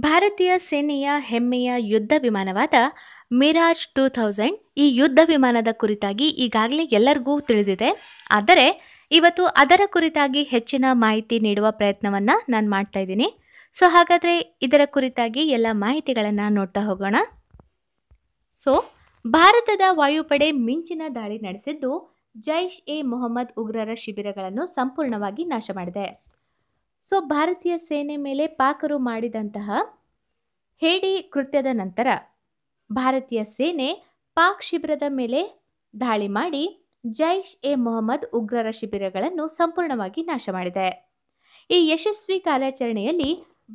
ಭಾರತೀಯ ಸೇನೆಯ ಹೆಮ್ಮೆಯ ಯುದ್ಧ ವಿಮಾನವಾದ ಮಿರಾಜ್ 2000 ಈ ಯುದ್ಧ ವಿಮಾನದ ಕುರಿತಾಗಿ ಈಗಾಗಲೇ ಎಲ್ಲರಿಗೂ ತಿಳಿದಿದೆ. ಆದರೆ ಇವತ್ತು ಅದರ ಕುರಿತಾಗಿ ಹೆಚ್ಚಿನ ಮಾಹಿತಿ ನೀಡುವ ಪ್ರಯತ್ನವನ್ನು ನಾನು ಮಾಡ್ತಾ ಇದ್ದೀನಿ. ಹಾಗಾದರೆ ಇದರ ಕುರಿತಾಗಿ ಎಲ್ಲ ಮಾಹಿತಿಗಳನ್ನು ನೋಡ್ತಾ ಹೋಗೋಣ. ಭಾರತದ ವಾಯುಪಡೆ ಮಿಂಚಿನ ದಾಳಿ ನಡೆಸಿದ್ದು ಜೈಷ್ ಎ ಮೊಹಮ್ಮದ್ ಉಗ್ರರ ಶಿಬಿರಗಳನ್ನು ಸಂಪೂರ್ಣವಾಗಿ ನಾಶ ಮಾಡಿದೆ. ಭಾರತೀಯ ಸೇನೆ ಮೇಲೆ ಪಾಕರು ಮಾಡಿದಂತಹ ಹೇಡಿ ಕೃತ್ಯದ ನಂತರ ಭಾರತೀಯ ಸೇನೆ ಪಾಕ್ ಶಿಬಿರದ ಮೇಲೆ ದಾಳಿ ಮಾಡಿ ಜೈಷ್ ಎ ಮೊಹಮ್ಮದ್ ಉಗ್ರರ ಶಿಬಿರಗಳನ್ನು ಸಂಪೂರ್ಣವಾಗಿ ನಾಶ ಮಾಡಿದೆ. ಈ ಯಶಸ್ವಿ ಕಾರ್ಯಾಚರಣೆಯಲ್ಲಿ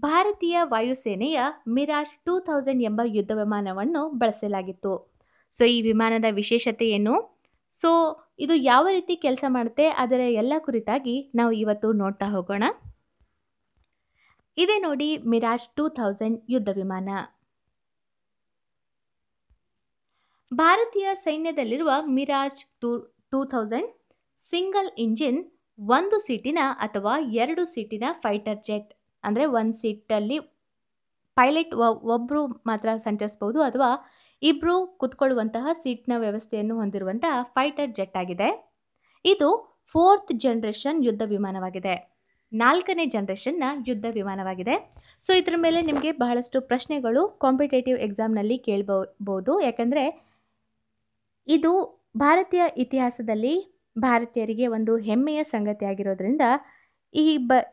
ಭಾರತೀಯ ವಾಯುಸೇನೆಯ ಮಿರಾಜ್ 2000 ಎಂಬ ಯುದ್ಧ ವಿಮಾನವನ್ನು ಬಳಸಲಾಗಿತ್ತು. ಈ ವಿಮಾನದ ವಿಶೇಷತೆ ಏನು, ಇದು ಯಾವ ರೀತಿ ಕೆಲಸ ಮಾಡುತ್ತೆ, ಅದರ ಎಲ್ಲ ಕುರಿತಾಗಿ ನಾವು ಇವತ್ತು ನೋಡ್ತಾ ಹೋಗೋಣ. ಇದೇ ನೋಡಿ ಮಿರಾಜ್ 2000 ಯುದ್ಧ ವಿಮಾನ. ಭಾರತೀಯ ಸೈನ್ಯದಲ್ಲಿರುವ ಮಿರಾಜ್ 2000 ಸಿಂಗಲ್ ಇಂಜಿನ್ 1 ಸೀಟಿನ ಅಥವಾ 2 ಸೀಟಿನ ಫೈಟರ್ ಜೆಟ್. ಅಂದರೆ 1 ಸೀಟಲ್ಲಿ ಪೈಲಟ್ ಒಬ್ಬರು ಮಾತ್ರ ಸಂಚರಿಸಬಹುದು ಅಥವಾ ಇಬ್ಬರು ಕುತ್ಕೊಳ್ಳುವಂತಹ ಸೀಟ್ನ ವ್ಯವಸ್ಥೆಯನ್ನು ಹೊಂದಿರುವಂತಹ ಫೈಟರ್ ಜೆಟ್ ಆಗಿದೆ. ಇದು 4th ಜನರೇಷನ್ ಯುದ್ಧ ವಿಮಾನವಾಗಿದೆ. 4ನೇ ಜನರೇಷನ್ನ ಯುದ್ಧ ವಿಮಾನವಾಗಿದೆ. ಇದರ ಮೇಲೆ ನಿಮಗೆ ಬಹಳಷ್ಟು ಪ್ರಶ್ನೆಗಳು ಕಾಂಪಿಟೇಟಿವ್ ಎಕ್ಸಾಮ್ನಲ್ಲಿ ಕೇಳಬಹುದು. ಯಾಕಂದರೆ ಇದು ಭಾರತೀಯ ಇತಿಹಾಸದಲ್ಲಿ ಭಾರತೀಯರಿಗೆ ಒಂದು ಹೆಮ್ಮೆಯ ಸಂಗತಿ ಆಗಿರೋದ್ರಿಂದ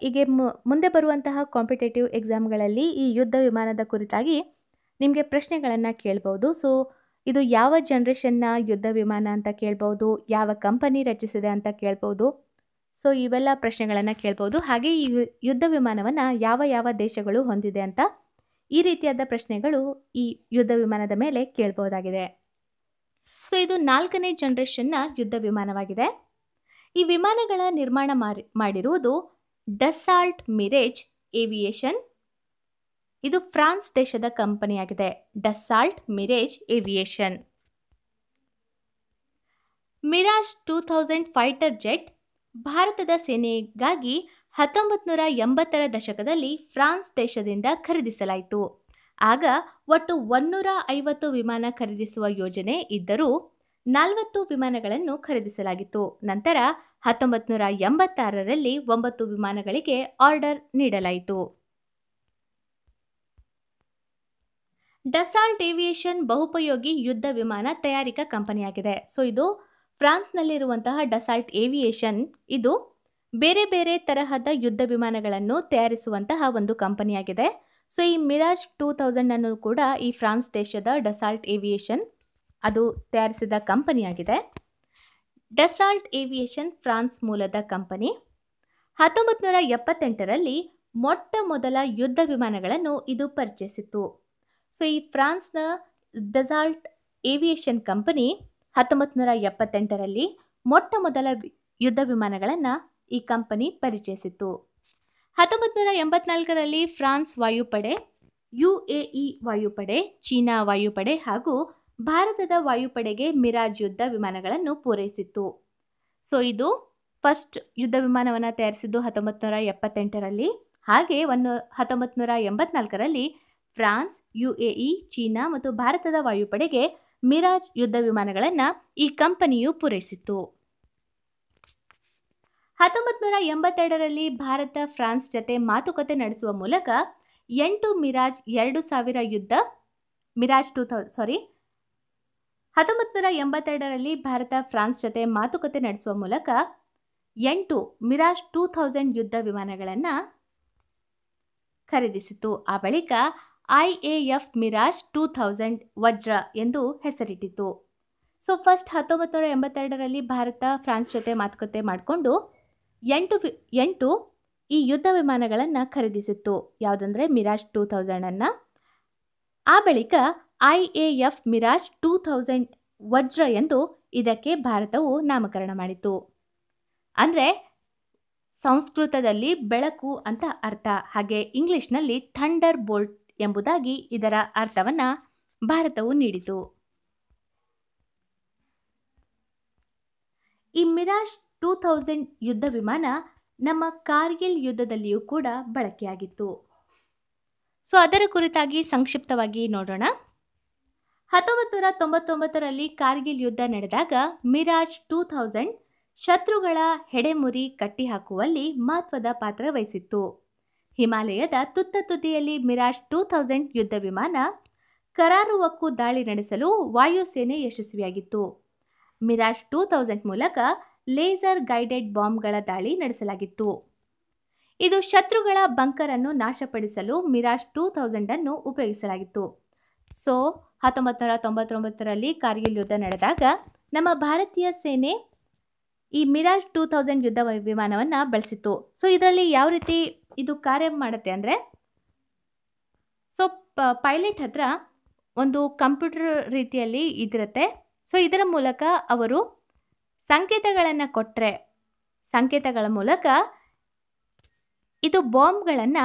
ಹೀಗೆ ಮುಂದೆ ಬರುವಂತಹ ಕಾಂಪಿಟೇಟಿವ್ ಎಕ್ಸಾಮ್ಗಳಲ್ಲಿ ಈ ಯುದ್ಧ ವಿಮಾನದ ಕುರಿತಾಗಿ ನಿಮಗೆ ಪ್ರಶ್ನೆಗಳನ್ನು ಕೇಳಬಹುದು. ಇದು ಯಾವ ಜನರೇಷನ್ನ ಯುದ್ಧ ವಿಮಾನ ಅಂತ ಕೇಳ್ಬೋದು, ಯಾವ ಕಂಪನಿ ರಚಿಸಿದೆ ಅಂತ ಕೇಳ್ಬೋದು. ಇವೆಲ್ಲ ಪ್ರಶ್ನೆಗಳನ್ನು ಕೇಳ್ಬೋದು. ಹಾಗೆ ಈ ಯುದ್ಧ ವಿಮಾನವನ್ನು ಯಾವ ದೇಶಗಳು ಹೊಂದಿದೆ ಅಂತ ಈ ರೀತಿಯಾದ ಪ್ರಶ್ನೆಗಳು ಈ ಯುದ್ಧ ವಿಮಾನದ ಮೇಲೆ ಕೇಳಬಹುದಾಗಿದೆ. ಇದು 4ನೇ ಜನರೇಷನ್ನ ಯುದ್ಧ ವಿಮಾನವಾಗಿದೆ. ಈ ವಿಮಾನಗಳ ನಿರ್ಮಾಣ ಮಾಡಿರುವುದು ಡಸಾಲ್ಟ್ ಮಿರೇಜ್ ಏವಿಯೇಷನ್. ಇದು ಫ್ರಾನ್ಸ್ ದೇಶದ ಕಂಪನಿಯಾಗಿದೆ. Dassault Mirage Aviation. Mirage 2000 fighter jet ಭಾರತದ ಸೇನೆಗಾಗಿ 1980ರ ದಶಕದಲ್ಲಿ ಫ್ರಾನ್ಸ್ ದೇಶದಿಂದ ಖರೀದಿಸಲಾಯಿತು. ಆಗ ಒಟ್ಟು 150 ವಿಮಾನ ಖರೀದಿಸುವ ಯೋಜನೆ ಇದ್ದರೂ 40 ವಿಮಾನಗಳನ್ನು ಖರೀದಿಸಲಾಗಿತ್ತು. ನಂತರ 1986ರಲ್ಲಿ 9 ವಿಮಾನಗಳಿಗೆ ಆರ್ಡರ್ ನೀಡಲಾಯಿತು. ಡಸಾಲ್ಟ್ ಏವಿಯೇಷನ್ ಬಹುಪಯೋಗಿ ಯುದ್ಧ ವಿಮಾನ ತಯಾರಿಕಾ ಕಂಪನಿಯಾಗಿದೆ. ಇದು ಫ್ರಾನ್ಸ್ನಲ್ಲಿರುವಂತಹ ಡಸಾಲ್ಟ್ ಏವಿಯೇಷನ್ ಇದು ಬೇರೆ ಬೇರೆ ತರಹದ ಯುದ್ಧ ವಿಮಾನಗಳನ್ನು ತಯಾರಿಸುವಂತಹ ಒಂದು ಕಂಪನಿಯಾಗಿದೆ. ಈ ಮಿರಾಜ್ 2000 ಅನ್ನು ಕೂಡ ಈ ಫ್ರಾನ್ಸ್ ದೇಶದ ಡಸಾಲ್ಟ್ ಏವಿಯೇಷನ್ ಅದು ತಯಾರಿಸಿದ ಕಂಪನಿಯಾಗಿದೆ. ಡಸಾಲ್ಟ್ ಏವಿಯೇಷನ್ ಫ್ರಾನ್ಸ್ ಮೂಲದ ಕಂಪನಿ. 1978ರಲ್ಲಿ ಮೊಟ್ಟ ಮೊದಲ ಯುದ್ಧ ವಿಮಾನಗಳನ್ನು ಇದು ಪರಿಚಯಿಸಿತ್ತು. ಈ ಫ್ರಾನ್ಸ್ನ ಡಸಾಲ್ಟ್ ಏವಿಯೇಷನ್ ಕಂಪನಿ 1978ರಲ್ಲಿ ಮೊಟ್ಟ ಮೊದಲ ಯುದ್ಧ ವಿಮಾನಗಳನ್ನು ಈ ಕಂಪನಿ ಪರಿಚಯಿಸಿತ್ತು. 1984ರಲ್ಲಿ ಫ್ರಾನ್ಸ್ ವಾಯುಪಡೆ, UAE ವಾಯುಪಡೆ, ಚೀನಾ ವಾಯುಪಡೆ ಹಾಗೂ ಭಾರತದ ವಾಯುಪಡೆಗೆ ಮಿರಾಜ್ ಯುದ್ಧ ವಿಮಾನಗಳನ್ನು ಪೂರೈಸಿತ್ತು. ಇದು ಫಸ್ಟ್ ಯುದ್ಧ ವಿಮಾನವನ್ನು ತಯಾರಿಸಿದ್ದು 1978ರಲ್ಲಿ. ಹಾಗೆ 1984ರಲ್ಲಿ ಫ್ರಾನ್ಸ್, UAE, ಚೀನಾ ಮತ್ತು ಭಾರತದ ವಾಯುಪಡೆಗೆ ಮಿರಾಜ್ ಯುದ್ಧ ವಿಮಾನಗಳನ್ನು ಈ ಕಂಪನಿಯು ಪೂರೈಸಿತ್ತು. 1982ರಲ್ಲಿ ಭಾರತ ಫ್ರಾನ್ಸ್ ಜತೆ ಮಾತುಕತೆ ನಡೆಸುವ ಮೂಲಕ 8 ಮಿರಾಜ್ 2000 ಯುದ್ಧ ಮಿರಾಜ್ 1982ರಲ್ಲಿ ಭಾರತ ಫ್ರಾನ್ಸ್ ಜತೆ ಮಾತುಕತೆ ನಡೆಸುವ ಮೂಲಕ 8 ಮಿರಾಜ್ 2000 ಯುದ್ಧ ವಿಮಾನಗಳನ್ನು ಖರೀದಿಸಿತು. ಆ ಬಳಿಕ IAF ಮಿರಾಜ್ 2000 ವಜ್ರ ಎಂದು ಹೆಸರಿಟ್ಟಿತು. ಫಸ್ಟ್ 1982ರಲ್ಲಿ ಭಾರತ ಫ್ರಾನ್ಸ್ ಜೊತೆ ಮಾತುಕತೆ ಮಾಡಿಕೊಂಡು 8 ಈ ಯುದ್ಧ ವಿಮಾನಗಳನ್ನು ಖರೀದಿಸಿತ್ತು. ಯಾವುದಂದ್ರೆ ಮಿರಾಜ್ 2000 ಆ ಬಳಿಕ IAF ಮಿರಾಜ್ 2000 ವಜ್ರ ಎಂದು ಇದಕ್ಕೆ ಭಾರತವು ನಾಮಕರಣ ಮಾಡಿತು. ಅಂದರೆ ಸಂಸ್ಕೃತದಲ್ಲಿ ಬೆಳಕು ಅಂತ ಅರ್ಥ, ಹಾಗೆ ಇಂಗ್ಲಿಷ್ನಲ್ಲಿ ಥಂಡರ್ ಬೋಲ್ಟ್ ಎಂಬುದಾಗಿ ಇದರ ಅರ್ಥವನ್ನು ಭಾರತವು ನೀಡಿತು. ಈ ಮಿರಾಜ್ 2000 ಯುದ್ಧ ವಿಮಾನ ನಮ್ಮ ಕಾರ್ಗಿಲ್ ಯುದ್ಧದಲ್ಲಿಯೂ ಕೂಡ ಬಳಕೆಯಾಗಿತ್ತು. ಸೊ ಅದರ ಕುರಿತಾಗಿ ಸಂಕ್ಷಿಪ್ತವಾಗಿ ನೋಡೋಣ. 1999ರಲ್ಲಿ ಕಾರ್ಗಿಲ್ ಯುದ್ಧ ನಡೆದಾಗ ಮಿರಾಜ್ 2000 ಶತ್ರುಗಳ ಹೆಡೆಮುರಿ ಕಟ್ಟಿಹಾಕುವಲ್ಲಿ ಮಹತ್ವದ ಪಾತ್ರ ವಹಿಸಿತ್ತು. ಹಿಮಾಲಯದ ತುತ್ತ ತುದಿಯಲ್ಲಿ ಮಿರಾಜ್ 2000 ಯುದ್ಧ ವಿಮಾನ ಕರಾರುವಕ್ಕು ದಾಳಿ ನಡೆಸಲು ವಾಯುಸೇನೆ ಯಶಸ್ವಿಯಾಗಿತ್ತು. ಮಿರಾಜ್ 2000 ಮೂಲಕ ಲೇಸರ್ ಗೈಡೆಡ್ ಬಾಂಬ್ಗಳ ದಾಳಿ ನಡೆಸಲಾಗಿತ್ತು. ಇದು ಶತ್ರುಗಳ ಬಂಕರ್ ಅನ್ನು ನಾಶಪಡಿಸಲು ಮಿರಾಜ್ 2000 ಅನ್ನು ಉಪಯೋಗಿಸಲಾಗಿತ್ತು. ಸೊ 1999ರಲ್ಲಿ ಕಾರ್ಗಿಲ್ ಯುದ್ಧ ನಡೆದಾಗ ನಮ್ಮ ಭಾರತೀಯ ಸೇನೆ ಈ ಮಿರಾಜ್ 2000 ಯುದ್ಧ ವಿಮಾನವನ್ನು ಬಳಸಿತ್ತು. ಸೊ ಇದರಲ್ಲಿ ಯಾವ ರೀತಿ ಇದು ಕಾರ್ಯ ಮಾಡುತ್ತೆ ಅಂದರೆ, ಸೊ ಪೈಲಟ್ ಹತ್ರ ಒಂದು ಕಂಪ್ಯೂಟರ್ ರೀತಿಯಲ್ಲಿ ಇದಿರುತ್ತೆ. ಸೊ ಇದರ ಮೂಲಕ ಅವರು ಸಂಕೇತಗಳನ್ನು ಕೊಟ್ಟರೆ, ಸಂಕೇತಗಳ ಮೂಲಕ ಇದು ಬಾಂಬ್ಗಳನ್ನು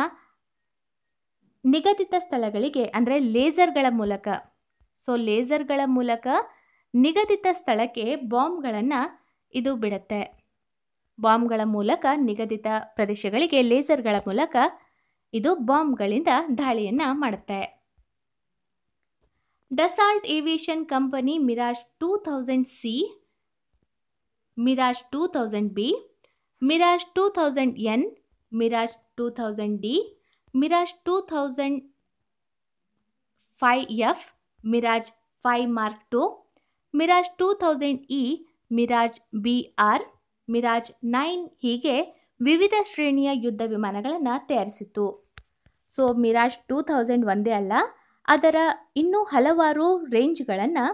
ನಿಗದಿತ ಸ್ಥಳಗಳಿಗೆ ಅಂದರೆ ಲೇಸರ್ಗಳ ಮೂಲಕ, ಸೊ ಲೇಸರ್ಗಳ ಮೂಲಕ ನಿಗದಿತ ಸ್ಥಳಕ್ಕೆ ಬಾಂಬ್ಗಳನ್ನು ಇದು ಬಿಡುತ್ತೆ. ಬಾಂಬ್ಗಳ ಮೂಲಕ ನಿಗದಿತ ಪ್ರದೇಶಗಳಿಗೆ ಲೇಸರ್ಗಳ ಮೂಲಕ ಇದು ಬಾಂಬ್ಗಳಿಂದ ದಾಳಿಯನ್ನು ಮಾಡುತ್ತೆ. Dassault Aviation company Mirage 2000C, Mirage 2000B, Mirage 2000N, Mirage 2000D, Mirage 2005F, Mirage 5 mark 2, Mirage 2000E, Mirage BR, Mirage 9 ಹೀಗೆ ವಿವಿಧ ಶ್ರೇಣಿಯ ಯುದ್ಧ ವಿಮಾನಗಳನ್ನು ತಯಾರಿಸಿತ್ತು. ಸೊ ಮಿರಾಜ್ 2000 ಒಂದೇ ಅಲ್ಲ, ಅದರ ಇನ್ನೂ ಹಲವಾರು ರೇಂಜ್ಗಳನ್ನು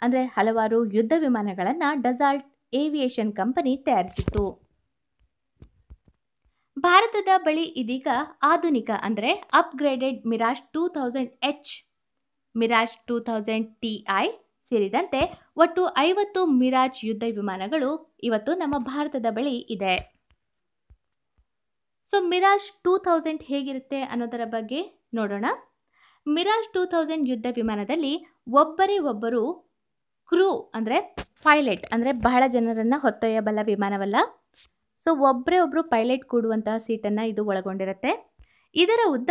ಅಂದರೆ ಹಲವಾರು ಯುದ್ಧ ವಿಮಾನಗಳನ್ನು ಡಸಾಲ್ಟ್ ಏವಿಯೇಷನ್ ಕಂಪನಿ ತಯಾರಿಸಿತ್ತು. ಭಾರತದ ಬಳಿ ಇದೀಗ ಆಧುನಿಕ ಅಂದರೆ upgraded Mirage 2000H, Mirage 2000TI ಸೇರಿದಂತೆ ಒಟ್ಟು 50 ಮಿರಾಜ್ ಯುದ್ಧ ವಿಮಾನಗಳು ಇವತ್ತು ನಮ್ಮ ಭಾರತದ ಬಳಿ ಇದೆ. ಸೊ ಮಿರಾಜ್ 2000 ಹೇಗಿರುತ್ತೆ ಅನ್ನೋದರ ಬಗ್ಗೆ ನೋಡೋಣ. ಮಿರಾಜ್ 2000 ಯುದ್ಧ ವಿಮಾನದಲ್ಲಿ ಒಬ್ಬರೇ ಒಬ್ಬರು ಕ್ರೂ ಅಂದರೆ ಪೈಲಟ್ ಅಂದರೆ ಬಹಳ ಜನರನ್ನು ಹೊತ್ತೊಯ್ಯಬಲ್ಲ ವಿಮಾನವಲ್ಲ. ಸೊ ಒಬ್ಬರೇ ಒಬ್ಬರು ಪೈಲಟ್ ಕೂಡುವಂತಹ ಸೀಟನ್ನು ಇದು ಒಳಗೊಂಡಿರುತ್ತೆ. ಇದರ ಉದ್ದ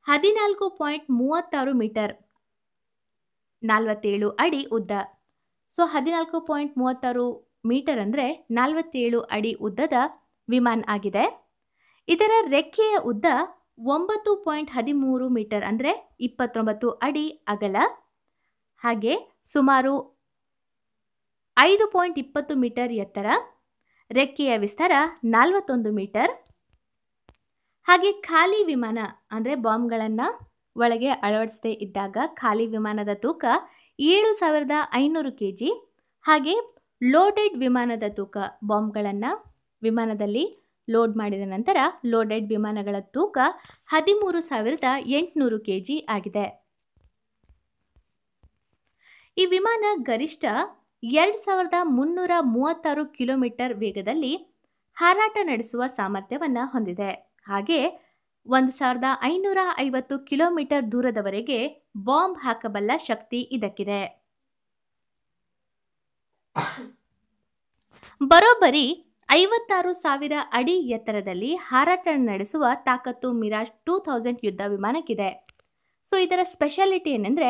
14.36 ಮೀಟರ್, 47 ಅಡಿ ಉದ್ದ. ಸೊ 14.36 ಮೀಟರ್ ಅಂದರೆ 47 ಅಡಿ ಉದ್ದದ ವಿಮಾನ ಆಗಿದೆ. ಇದರ ರೆಕ್ಕೆಯ ಉದ್ದ 9.13 ಮೀಟರ್ ಅಂದರೆ 29 ಅಡಿ ಅಗಲ, ಹಾಗೆ ಸುಮಾರು 5.20 ಮೀಟರ್ ಎತ್ತರ. ರೆಕ್ಕೆಯ ವಿಸ್ತಾರ 41 ಮೀಟರ್. ಹಾಗೆ ಖಾಲಿ ವಿಮಾನ ಅಂದರೆ ಬಾಂಬ್ಗಳನ್ನು ಒಳಗೆ ಅಳವಡಿಸದೇ ಇದ್ದಾಗ ಖಾಲಿ ವಿಮಾನದ ತೂಕ 7500 kg. ಹಾಗೆ ಲೋಡೆಡ್ ವಿಮಾನದ ತೂಕ, ಬಾಂಬ್ಗಳನ್ನು ವಿಮಾನದಲ್ಲಿ ಲೋಡ್ ಮಾಡಿದ ನಂತರ ಲೋಡೆಡ್ ವಿಮಾನಗಳ ತೂಕ 13800 kg ಆಗಿದೆ. ಈ ವಿಮಾನ ಗರಿಷ್ಠ 2336 ಕಿಲೋಮೀಟರ್ ವೇಗದಲ್ಲಿ ಹಾರಾಟ ನಡೆಸುವ ಸಾಮರ್ಥ್ಯವನ್ನು ಹೊಂದಿದೆ. ಹಾಗೆ 1550 ಕಿಲೋಮೀಟರ್ ದೂರದವರೆಗೆ ಬಾಂಬ್ ಹಾಕಬಲ್ಲ ಶಕ್ತಿ ಇದಕ್ಕಿದೆ. ಬರೋಬ್ಬರಿ 56,000 ಅಡಿ ಎತ್ತರದಲ್ಲಿ ಹಾರಾಟ ನಡೆಸುವ ತಾಕತ್ತು ಮಿರಾಜ್ 2000 ಯುದ್ಧ ವಿಮಾನಕ್ಕಿದೆ. ಸೊ ಇದರ ಸ್ಪೆಷಾಲಿಟಿ ಏನೆಂದರೆ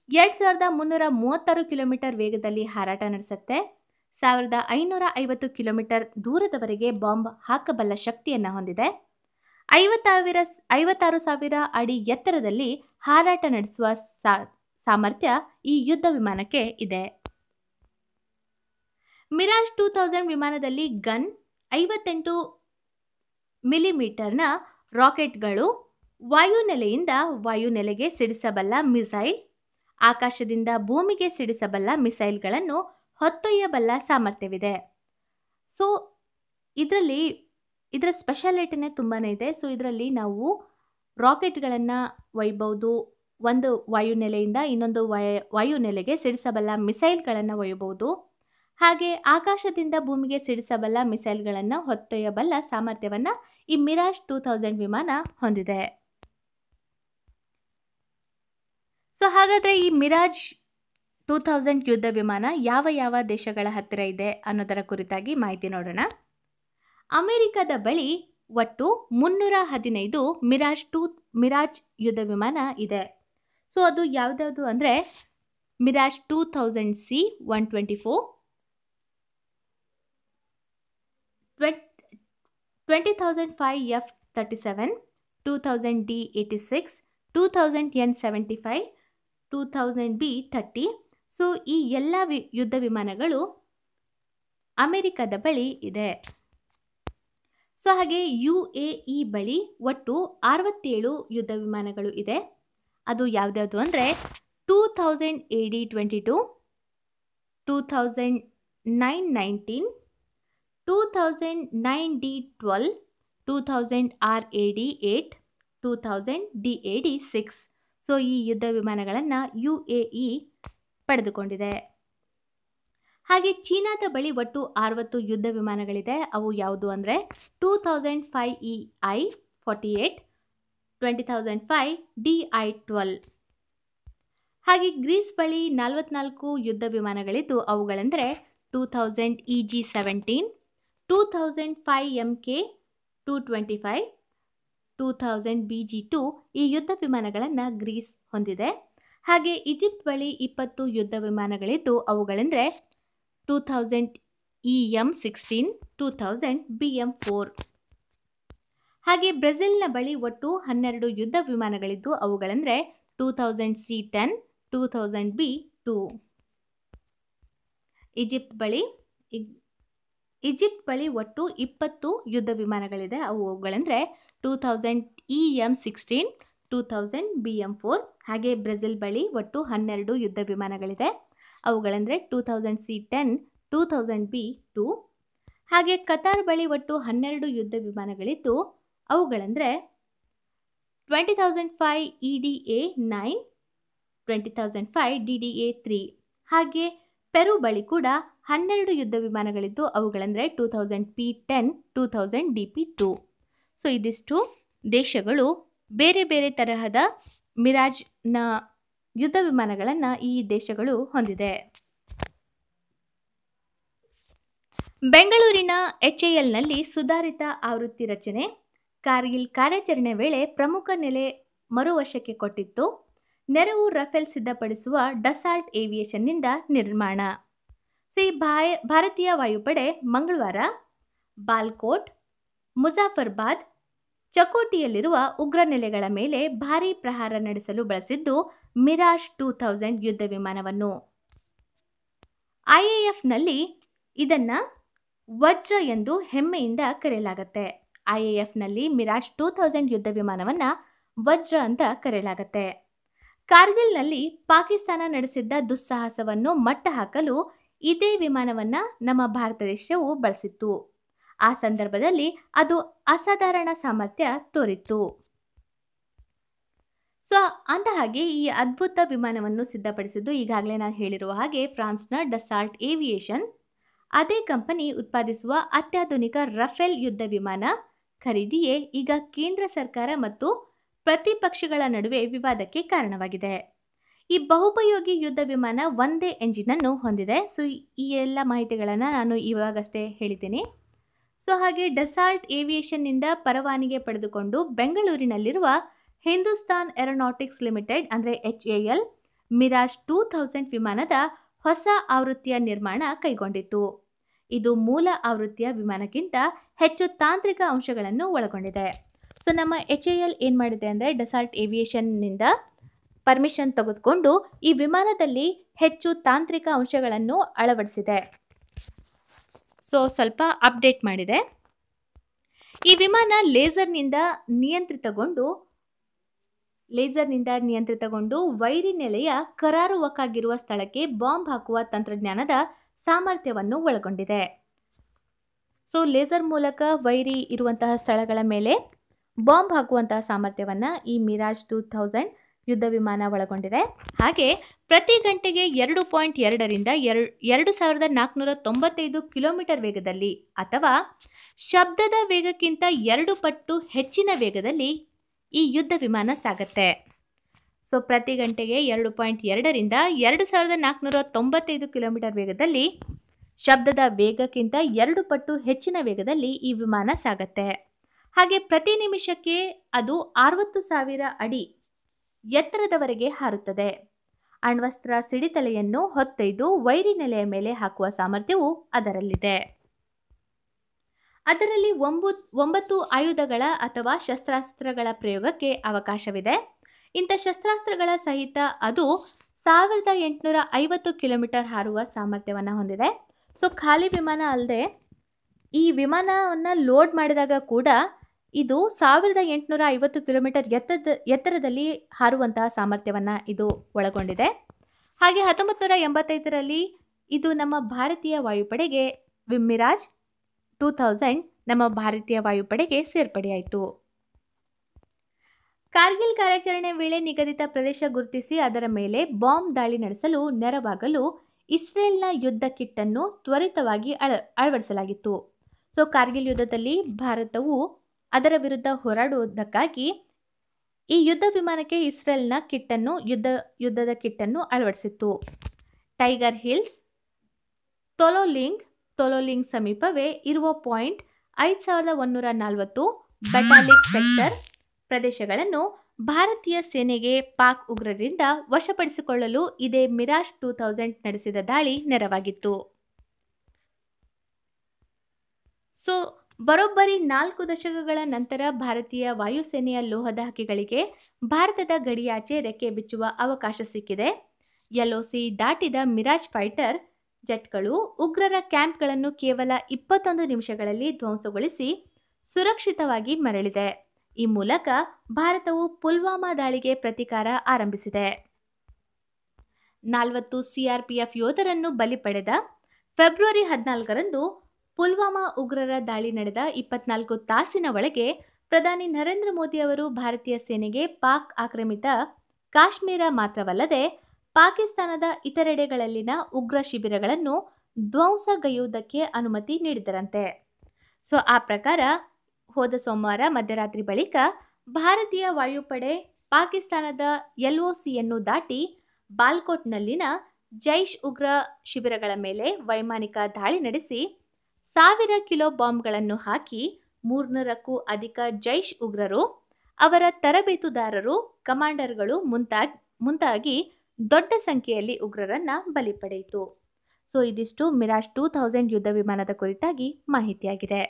2336 ಕಿಲೋಮೀಟರ್ ವೇಗದಲ್ಲಿ ಹಾರಾಟ ನಡೆಸುತ್ತೆ, 1550 ಕಿಲೋಮೀಟರ್ ದೂರದವರೆಗೆ ಬಾಂಬ್ ಹಾಕಬಲ್ಲ ಶಕ್ತಿಯನ್ನು ಹೊಂದಿದೆ, 56,000 ಅಡಿ ಎತ್ತರದಲ್ಲಿ ಹಾರಾಟ ನಡೆಸುವ ಸಾಮರ್ಥ್ಯ ಈ ಯುದ್ಧ ವಿಮಾನಕ್ಕೆ ಇದೆ. ಮಿರಾಜ್ 2000 ವಿಮಾನದಲ್ಲಿ ಗನ್, 58 ಮಿಲಿಮೀಟರ್ನ ರಾಕೆಟ್ಗಳು, ವಾಯುನೆಲೆಯಿಂದ ವಾಯುನೆಲೆಗೆ ಸಿಡಿಸಬಲ್ಲ ಮಿಸೈಲ್, ಆಕಾಶದಿಂದ ಭೂಮಿಗೆ ಸಿಡಿಸಬಲ್ಲ ಮಿಸೈಲ್ಗಳನ್ನು ಹೊತ್ತೊಯ್ಯಬಲ್ಲ ಸಾಮರ್ಥ್ಯವಿದೆ. ಸೊ ಇದರ ಸ್ಪೆಷಾಲಿಟಿನೇ ತುಂಬಾ ಇದೆ. ಸೊ ಇದರಲ್ಲಿ ನಾವು ರಾಕೆಟ್ಗಳನ್ನು ಒಯ್ಯಬಹುದು, ಒಂದು ವಾಯುನೆಲೆಯಿಂದ ಇನ್ನೊಂದು ವಾಯುನೆಲೆಗೆ ಸಿಡಿಸಬಲ್ಲ ಮಿಸೈಲ್ಗಳನ್ನು ಒಯ್ಯಬಹುದು, ಹಾಗೆ ಆಕಾಶದಿಂದ ಭೂಮಿಗೆ ಸಿಡಿಸಬಲ್ಲ ಮಿಸೈಲ್ಗಳನ್ನು ಹೊತ್ತೊಯ್ಯಬಲ್ಲ ಸಾಮರ್ಥ್ಯವನ್ನು ಈ ಮಿರಾಜ್ 2000 ವಿಮಾನ ಹೊಂದಿದೆ. ಸೊ ಹಾಗಾದರೆ ಈ ಮಿರಾಜ್ 2000 ಯುದ್ಧ ವಿಮಾನ ಯಾವ ಯಾವ ದೇಶಗಳ ಹತ್ತಿರ ಇದೆ ಅನ್ನೋದರ ಕುರಿತಾಗಿ ಮಾಹಿತಿ ನೋಡೋಣ. ಅಮೆರಿಕದ ಬಳಿ ಒಟ್ಟು 315 ಮಿರಾಜ್ ಯುದ್ಧ ವಿಮಾನ ಇದೆ. ಸೊ ಅದು ಯಾವುದ್ಯಾವುದು ಅಂದರೆ Mirage 2000C 124, 20,005 F-37, 2000D 86, 2000 N-75, 2000 B-30. So ಈ ಎಲ್ಲ ಯುದ್ಧ ವಿಮಾನಗಳು ಅಮೆರಿಕದ ಬಳಿ ಇದೆ. ಸೊ ಹಾಗೆ UAE ಬಳಿ ಒಟ್ಟು 67 ಯುದ್ಧ ವಿಮಾನಗಳು ಇದೆ. ಅದು ಯಾವುದ್ಯಾವುದು ಅಂದರೆ 2000 AD-22, 2000 9-19, 2000 9D-12, 2000 RAD-8, 2000 DAD-6. So ಈ ಯುದ್ಧ ವಿಮಾನಗಳನ್ನು UAE ಪಡೆದುಕೊಂಡಿದೆ. ಹಾಗೆ ಚೀನಾದ ಬಳಿ ಒಟ್ಟು 60 ಯುದ್ಧ ವಿಮಾನಗಳಿದೆ. ಅವು ಯಾವುದು ಅಂದರೆ 2005 EI-48, 20,005 DI-12. ಹಾಗೆ ಗ್ರೀಸ್ ಬಳಿ 44 ಯುದ್ಧ ವಿಮಾನಗಳಿದ್ದು ಅವುಗಳೆಂದರೆ 2000 EG-17, 2005 MK-225, 2000 BG-2. ಈ ಯುದ್ಧ ವಿಮಾನಗಳನ್ನು ಗ್ರೀಸ್ ಹೊಂದಿದೆ. ಹಾಗೆ ಈಜಿಪ್ಟ್ ಬಳಿ 20 ಯುದ್ಧ ವಿಮಾನಗಳಿದ್ದು ಅವುಗಳೆಂದರೆ 2000 EM-16, 2000 BM-4. ಹಾಗೆ ಬ್ರೆಜಿಲ್ನ ಬಳಿ ಒಟ್ಟು 12 ಯುದ್ಧ ವಿಮಾನಗಳಿದ್ದು ಅವುಗಳೆಂದರೆ 2000 C-10, 2000 B-2. ಈಜಿಪ್ಟ್ ಬಳಿ ಒಟ್ಟು 20 ಯುದ್ಧ ವಿಮಾನಗಳಿದೆ. ಅವುಗಳೆಂದರೆ 2000 EM-16, 2000 BM-4. ಹಾಗೆ ಬ್ರೆಜಿಲ್ ಬಳಿ ಒಟ್ಟು 12 ಯುದ್ಧ ವಿಮಾನಗಳಿದೆ. ಅವುಗಳೆಂದರೆ 2000 C-10, 2000 B-2. ಹಾಗೆ ಕತಾರ್ ಬಳಿ ಒಟ್ಟು 12 ಯುದ್ಧ ವಿಮಾನಗಳಿದ್ದು ಅವುಗಳೆಂದರೆ 20,005 EDA-9, 20,005 DDA-3. ಹಾಗೆ ಪೆರು ಬಳಿ ಕೂಡ 12 ಯುದ್ಧ ವಿಮಾನಗಳಿದ್ದು ಅವುಗಳೆಂದರೆ 2000 P-10, 2000 DP-2. ಸೊ ಇದಿಷ್ಟು ದೇಶಗಳು ಬೇರೆ ಬೇರೆ ತರಹದ ಮಿರಾಜ್ನ ಯುದ್ಧ ವಿಮಾನಗಳನ್ನು ಈ ದೇಶಗಳು ಹೊಂದಿದೆ. ಬೆಂಗಳೂರಿನ HALನಲ್ಲಿ ಸುಧಾರಿತ ಆವೃತ್ತಿ ರಚನೆ ಕಾರ್ಗಿಲ್ ಕಾರ್ಯಾಚರಣೆ ವೇಳೆ ಪ್ರಮುಖ ನೆಲೆ ಮರುವಶಕ್ಕೆ ಕೊಟ್ಟಿತ್ತು. ನೆರವು ರಫೇಲ್ ಸಿದ್ಧಪಡಿಸುವ ಡಸಾಲ್ಟ್ ಏವಿಯೇಷನ್ನಿಂದ ನಿರ್ಮಾಣ. ಸೊ ಈ ಭಾರತೀಯ ವಾಯುಪಡೆ ಮಂಗಳವಾರ ಬಾಲ್ಕೋಟ್, ಮುಜಾಫರ್ಬಾದ್, ಚಕೋಟಿಯಲ್ಲಿರುವ ಉಗ್ರ ನೆಲೆಗಳ ಮೇಲೆ ಭಾರೀ ಪ್ರಹಾರ ನಡೆಸಲು ಬಳಸಿದ್ದು ಮಿರಾಜ್ 2000 ಯುದ್ಧ ವಿಮಾನವನ್ನು. IAFನಲ್ಲಿ ಇದನ್ನು ವಜ್ರ ಎಂದು ಹೆಮ್ಮೆಯಿಂದ ಕರೆಯಲಾಗುತ್ತೆ. IAFನಲ್ಲಿ ಮಿರಾಜ್ 2000 ಯುದ್ಧ ವಿಮಾನವನ್ನು ವಜ್ರ ಅಂತ ಕರೆಯಲಾಗುತ್ತೆ. ಕಾರ್ಗಿಲ್ನಲ್ಲಿ ಪಾಕಿಸ್ತಾನ ನಡೆಸಿದ್ದ ದುಸ್ಸಾಹಸವನ್ನು ಮಟ್ಟ ಹಾಕಲು ಇದೇ ವಿಮಾನವನ್ನು ನಮ್ಮ ಭಾರತ ದೇಶವು ಬಳಸಿತ್ತು. ಆ ಸಂದರ್ಭದಲ್ಲಿ ಅದು ಅಸಾಧಾರಣ ಸಾಮರ್ಥ್ಯ ತೋರಿತ್ತು. ಸೊ ಅಂದಹಾಗೆ ಈ ಅದ್ಭುತ ವಿಮಾನವನ್ನು ಸಿದ್ಧಪಡಿಸಿದ್ದು ಈಗಾಗಲೇ ನಾನು ಹೇಳಿರುವ ಹಾಗೆ ಫ್ರಾನ್ಸ್ನ ಡಸಾಲ್ಟ್ ಏವಿಯೇಷನ್. ಅದೇ ಕಂಪನಿ ಉತ್ಪಾದಿಸುವ ಅತ್ಯಾಧುನಿಕ ರಫೇಲ್ ಯುದ್ಧ ವಿಮಾನ ಖರೀದಿಯೇ ಈಗ ಕೇಂದ್ರ ಸರ್ಕಾರ ಮತ್ತು ಪ್ರತಿಪಕ್ಷಗಳ ನಡುವೆ ವಿವಾದಕ್ಕೆ ಕಾರಣವಾಗಿದೆ. ಈ ಬಹುಪಯೋಗಿ ಯುದ್ಧ ವಿಮಾನ ಒಂದೇ ಎಂಜಿನನ್ನು ಹೊಂದಿದೆ. ಸೊ ಈ ಎಲ್ಲ ಮಾಹಿತಿಗಳನ್ನು ನಾನು ಇವಾಗಷ್ಟೇ ಹೇಳಿದ್ದೀನಿ. ಸೊ ಹಾಗೆ ಡಸಾಲ್ಟ್ ಏವಿಯೇಷನ್ನಿಂದ ಪರವಾನಗಿ ಪಡೆದುಕೊಂಡು ಬೆಂಗಳೂರಿನಲ್ಲಿರುವ ಹಿಂದೂಸ್ತಾನ್ ಏರೋನಾಟಿಕ್ಸ್ ಲಿಮಿಟೆಡ್ ಅಂದರೆ HAL ಮಿರಾಜ್ 2000 ವಿಮಾನದ ಹೊಸ ಆವೃತ್ತಿಯ ನಿರ್ಮಾಣ ಕೈಗೊಂಡಿತ್ತು. ಇದು ಮೂಲ ಆವೃತ್ತಿಯ ವಿಮಾನಕ್ಕಿಂತ ಹೆಚ್ಚು ತಾಂತ್ರಿಕ ಅಂಶಗಳನ್ನು ಒಳಗೊಂಡಿದೆ. ಸೊ ನಮ್ಮ HAL ಏನು ಮಾಡಿದೆ ಅಂದರೆ ಡಸಾಲ್ಟ್ ಏವಿಯೇಷನ್ನಿಂದ ಪರ್ಮಿಷನ್ ತೆಗೆದುಕೊಂಡು ಈ ವಿಮಾನದಲ್ಲಿ ಹೆಚ್ಚು ತಾಂತ್ರಿಕ ಅಂಶಗಳನ್ನು ಅಳವಡಿಸಿದೆ. ಸೊ ಸ್ವಲ್ಪ ಅಪ್ಡೇಟ್ ಮಾಡಿದೆ. ಈ ವಿಮಾನ ಲೇಸರ್ನಿಂದ ನಿಯಂತ್ರಿತಗೊಂಡು ವೈರಿ ನೆಲೆಯ ಕರಾರುವಕ್ಕಾಗಿರುವ ಸ್ಥಳಕ್ಕೆ ಬಾಂಬ್ ಹಾಕುವ ತಂತ್ರಜ್ಞಾನದ ಸಾಮರ್ಥ್ಯವನ್ನು ಒಳಗೊಂಡಿದೆ. ಸೊ ಲೇಸರ್ ಮೂಲಕ ವೈರಿ ಇರುವಂತಹ ಸ್ಥಳಗಳ ಮೇಲೆ ಬಾಂಬ್ ಹಾಕುವಂತಹ ಸಾಮರ್ಥ್ಯವನ್ನು ಈ ಮಿರಾಜ್ 2000 ಯುದ್ಧ ವಿಮಾನ ಒಳಗೊಂಡಿದೆ. ಹಾಗೆ ಪ್ರತಿ ಗಂಟೆಗೆ 2.2ರಿಂದ 2495 ಕಿಲೋಮೀಟರ್ ವೇಗದಲ್ಲಿ ಅಥವಾ ಶಬ್ದದ ವೇಗಕ್ಕಿಂತ 2 ಪಟ್ಟು ಹೆಚ್ಚಿನ ವೇಗದಲ್ಲಿ ಈ ಯುದ್ಧ ವಿಮಾನ ಸಾಗುತ್ತೆ. ಸೊ ಪ್ರತಿ ಗಂಟೆಗೆ 2.2ರಿಂದ 2495 ಕಿಲೋಮೀಟರ್ ವೇಗದಲ್ಲಿ ಶಬ್ದದ ವೇಗಕ್ಕಿಂತ 2 ಪಟ್ಟು ಹೆಚ್ಚಿನ ವೇಗದಲ್ಲಿ ಈ ವಿಮಾನ ಸಾಗುತ್ತೆ. ಹಾಗೆ ಪ್ರತಿ ನಿಮಿಷಕ್ಕೆ ಅದು 60,000 ಅಡಿ ಎತ್ತರದವರೆಗೆ ಹಾರುತ್ತದೆ. ಅಣ್ವಸ್ತ್ರ ಸಿಡಿತಲೆಯನ್ನು ಹೊತ್ತೊಯ್ದು ವೈರಿ ನೆಲೆಯ ಮೇಲೆ ಹಾಕುವ ಸಾಮರ್ಥ್ಯವು ಅದರಲ್ಲಿದೆ. ಅದರಲ್ಲಿ 9 ಆಯುಧಗಳ ಅಥವಾ ಶಸ್ತ್ರಾಸ್ತ್ರಗಳ ಪ್ರಯೋಗಕ್ಕೆ ಅವಕಾಶವಿದೆ. ಇಂಥ ಶಸ್ತ್ರಾಸ್ತ್ರಗಳ ಸಹಿತ ಅದು 1850 ಕಿಲೋಮೀಟರ್ ಹಾರುವ ಸಾಮರ್ಥ್ಯವನ್ನು ಹೊಂದಿದೆ. ಸೊ ಖಾಲಿ ವಿಮಾನ ಅಲ್ಲದೆ ಈ ವಿಮಾನವನ್ನು ಲೋಡ್ ಮಾಡಿದಾಗ ಕೂಡ ಇದು 1850 ಕಿಲೋಮೀಟರ್ ಎತ್ತರದಲ್ಲಿ ಹಾರುವಂತಹ ಸಾಮರ್ಥ್ಯವನ್ನು ಇದು ಒಳಗೊಂಡಿದೆ. ಹಾಗೆ 1985ರಲ್ಲಿ ಇದು ನಮ್ಮ ಭಾರತೀಯ ವಾಯುಪಡೆಗೆ ಮಿರಾಜ್ 2000 ನಮ್ಮ ಭಾರತೀಯ ವಾಯುಪಡೆಗೆ ಸೇರ್ಪಡೆಯಾಯಿತು. ಕಾರ್ಗಿಲ್ ಕಾರ್ಯಾಚರಣೆ ವೇಳೆ ನಿಗದಿತ ಪ್ರದೇಶ ಗುರುತಿಸಿ ಅದರ ಮೇಲೆ ಬಾಂಬ್ ದಾಳಿ ನಡೆಸಲು ನೆರವಾಗಲು ಇಸ್ರೇಲ್ನ ಯುದ್ಧ ಕಿಟ್ ಅನ್ನು ತ್ವರಿತವಾಗಿ ಅಳವಡಿಸಲಾಗಿತ್ತು. ಸೊ ಕಾರ್ಗಿಲ್ ಯುದ್ಧದಲ್ಲಿ ಭಾರತವು ಅದರ ವಿರುದ್ಧ ಹೋರಾಡುವುದಕ್ಕಾಗಿ ಈ ಯುದ್ಧ ವಿಮಾನಕ್ಕೆ ಇಸ್ರೇಲ್ನ ಯುದ್ಧದ ಕಿಟ್ ಅನ್ನು ಅಳವಡಿಸಿತ್ತು. ಟೈಗರ್ ಹಿಲ್ಸ್, ತೊಲೋಲಿಂಗ್ ಸಮೀಪವೇ ಇರುವ ಪಾಯಿಂಟ್ 5140 ಬೆಟಾಲಿಕ್ ಸೆಕ್ಟರ್ ಪ್ರದೇಶಗಳನ್ನು ಭಾರತೀಯ ಸೇನೆಗೆ ಪಾಕ್ ಉಗ್ರರಿಂದ ವಶಪಡಿಸಿಕೊಳ್ಳಲು ಇದೇ ಮಿರಾಜ್ 2000 ನಡೆಸಿದ ದಾಳಿ ನೆರವಾಗಿತ್ತು. ಸೊ ಬರೋಬ್ಬರಿ 4 ದಶಕಗಳ ನಂತರ ಭಾರತೀಯ ವಾಯುಸೇನೆಯ ಲೋಹದ ಹಕ್ಕಿಗಳಿಗೆ ಭಾರತದ ಗಡಿಯಾಚೆ ರೆಕ್ಕೆ ಬಿಚ್ಚುವ ಅವಕಾಶ ಸಿಕ್ಕಿದೆ. LOC ದಾಟಿದ ಮಿರಾಜ್ ಫೈಟರ್ ಜೆಟ್ಗಳು ಉಗ್ರರ ಕ್ಯಾಂಪ್ಗಳನ್ನು ಕೇವಲ 21 ನಿಮಿಷಗಳಲ್ಲಿ ಧ್ವಂಸಗೊಳಿಸಿ ಸುರಕ್ಷಿತವಾಗಿ ಮರಳಿದೆ. ಈ ಮೂಲಕ ಭಾರತವು ಪುಲ್ವಾಮಾ ದಾಳಿಗೆ ಪ್ರತೀಕಾರ ಆರಂಭಿಸಿದೆ. 40 CRPF ಯೋಧರನ್ನು ಬಲಿ ಪಡೆದ ಫೆಬ್ರವರಿ 14ರಂದು ಪುಲ್ವಾಮಾ ಉಗ್ರರ ದಾಳಿ ನಡೆದ 24 ತಾಸಿನ ಒಳಗೆ ಪ್ರಧಾನಿ ನರೇಂದ್ರ ಮೋದಿ ಅವರು ಭಾರತೀಯ ಸೇನೆಗೆ ಪಾಕ್ ಆಕ್ರಮಿತ ಕಾಶ್ಮೀರ ಮಾತ್ರವಲ್ಲದೆ ಪಾಕಿಸ್ತಾನದ ಇತರೆಡೆಗಳಲ್ಲಿನ ಉಗ್ರ ಶಿಬಿರಗಳನ್ನು ಧ್ವಂಸಗೈಯುವುದಕ್ಕೆ ಅನುಮತಿ ನೀಡಿದರಂತೆ. ಸೊ ಆ ಪ್ರಕಾರ ಹೋದ ಸೋಮವಾರ ಮಧ್ಯರಾತ್ರಿ ಬಳಿಕ ಭಾರತೀಯ ವಾಯುಪಡೆ ಪಾಕಿಸ್ತಾನದ LOCಯನ್ನು ದಾಟಿ ಬಾಲ್ಕೋಟ್ನಲ್ಲಿನ ಜೈಷ್ ಉಗ್ರ ಶಿಬಿರಗಳ ಮೇಲೆ ವೈಮಾನಿಕ ದಾಳಿ ನಡೆಸಿ 1000 ಕಿಲೋ ಬಾಂಬ್ಗಳನ್ನು ಹಾಕಿ 300ಕ್ಕೂ ಅಧಿಕ ಜೈಷ್ ಉಗ್ರರು, ಅವರ ತರಬೇತುದಾರರು, ಕಮಾಂಡರ್ಗಳು ಮುಂತಾಗಿ ದೊಡ್ಡ ಸಂಖ್ಯೆಯಲ್ಲಿ ಉಗ್ರರನ್ನ ಬಲಿ ಪಡೆಯಿತು. ಸೊ ಇದಿಷ್ಟು ಮಿರಾಜ್ 2000 ಯುದ್ಧ ವಿಮಾನದ ಕುರಿತಾಗಿ ಮಾಹಿತಿಯಾಗಿದೆ.